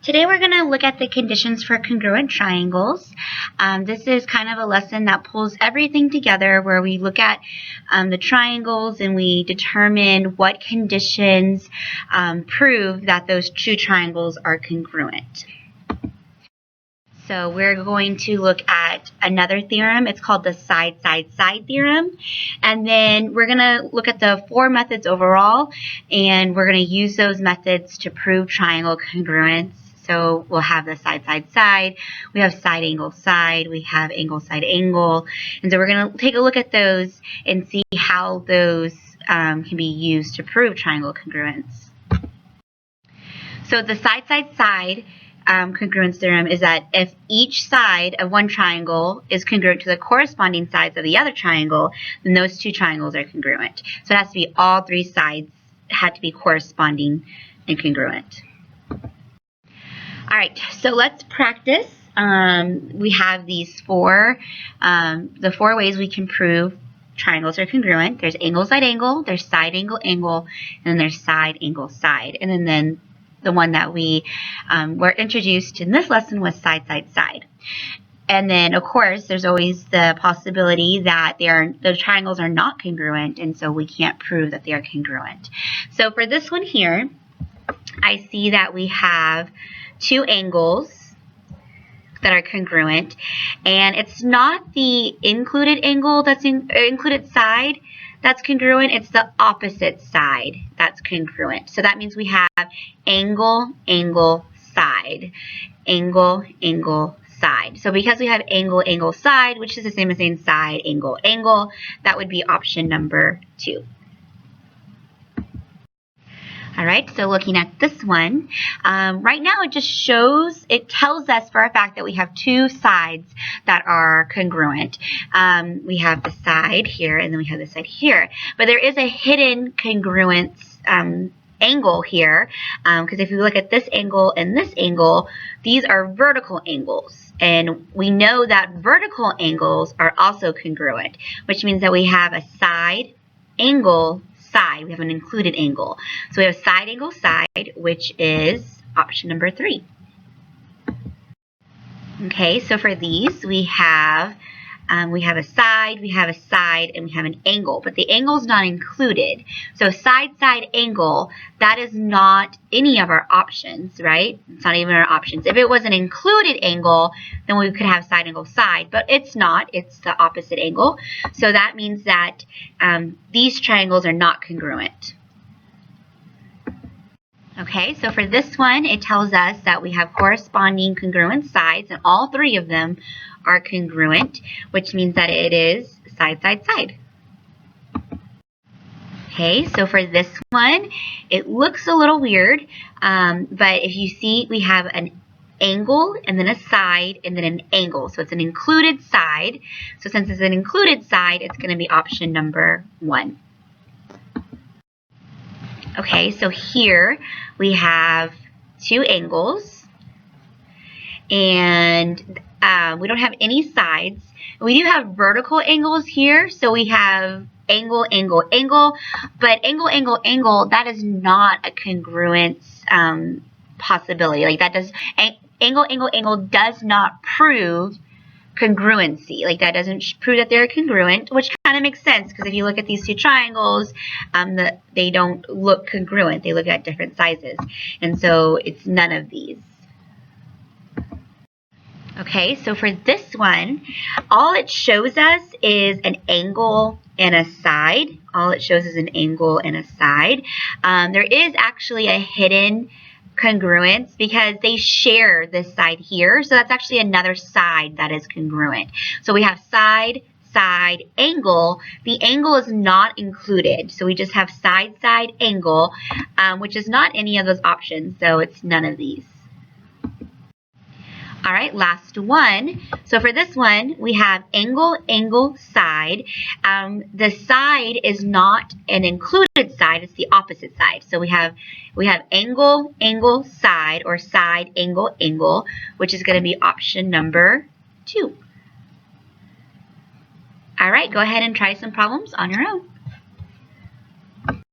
Today we're going to look at the conditions for congruent triangles. This is kind of a lesson that pulls everything together where we look at the triangles and we determine what conditions prove that those two triangles are congruent. So we're going to look at another theorem. It's called the side-side-side theorem. And then we're going to look at the four methods overall, and we're going to use those methods to prove triangle congruence. So we'll have the side-side-side, we have side-angle-side, we have angle-side-angle. And so we're going to take a look at those and see how those can be used to prove triangle congruence. So the side-side-side congruence theorem is that if each side of one triangle is congruent to the corresponding sides of the other triangle, then those two triangles are congruent. So it has to be all three sides had to be corresponding and congruent. All right, so let's practice. We have these the four ways we can prove triangles are congruent. There's angle, side, angle, there's side, angle, angle, and then there's side, angle, side. And then the one that we were introduced in this lesson was side, side, side. And then, of course, there's always the possibility that the triangles are not congruent, and so we can't prove that they are congruent. So for this one here, I see that we have two angles that are congruent, and it's not the included angle that's included side that's congruent, it's the opposite side that's congruent. So that means we have angle, angle, side, angle, angle, side. So because we have angle, angle, side, which is the same as saying side, angle, angle, that would be option number 2. All right, so looking at this one, right now it tells us for a fact that we have two sides that are congruent. We have the side here and then we have the side here. But there is a hidden congruence angle here, because if you look at this angle and this angle, these are vertical angles. And we know that vertical angles are also congruent, which means that we have a side, angle, side. We have an included angle. So we have side, angle, side, which is option number 3. Okay, so for these, we have a side, we have a side, and we have an angle, but the angle is not included. So side, side, angle, that is not any of our options, right? It's not even our options. If it was an included angle, then we could have side, angle, side, but it's not. It's the opposite angle. So that means that these triangles are not congruent. Okay, so for this one, it tells us that we have corresponding congruent sides, and all three of them are congruent, which means that it is side, side, side. Okay, so for this one, it looks a little weird, but if you see, we have an angle, and then a side, and then an angle. So it's an included side. So since it's an included side, it's going to be option number 1. Okay, so here we have two angles, and we don't have any sides. We do have vertical angles here, so we have angle, angle, angle, but angle, angle, angle, that is not a congruence possibility. Like that does, angle, angle, angle does not prove congruency. Like that doesn't prove that they're congruent, which kind of makes sense because if you look at these two triangles, they don't look congruent. They look at different sizes, and so it's none of these. Okay, so for this one, all it shows us is an angle and a side. All it shows is an angle and a side. There is actually a hidden congruence because they share this side here. So that's actually another side that is congruent. So we have side, side, angle. The angle is not included. So we just have side, side, angle, which is not any of those options. So it's none of these. All right, last one. So for this one, we have angle, angle, side. The side is not an included side, it's the opposite side. So we have angle, angle, side, or side, angle, angle, which is going to be option number 2. All right, go ahead and try some problems on your own.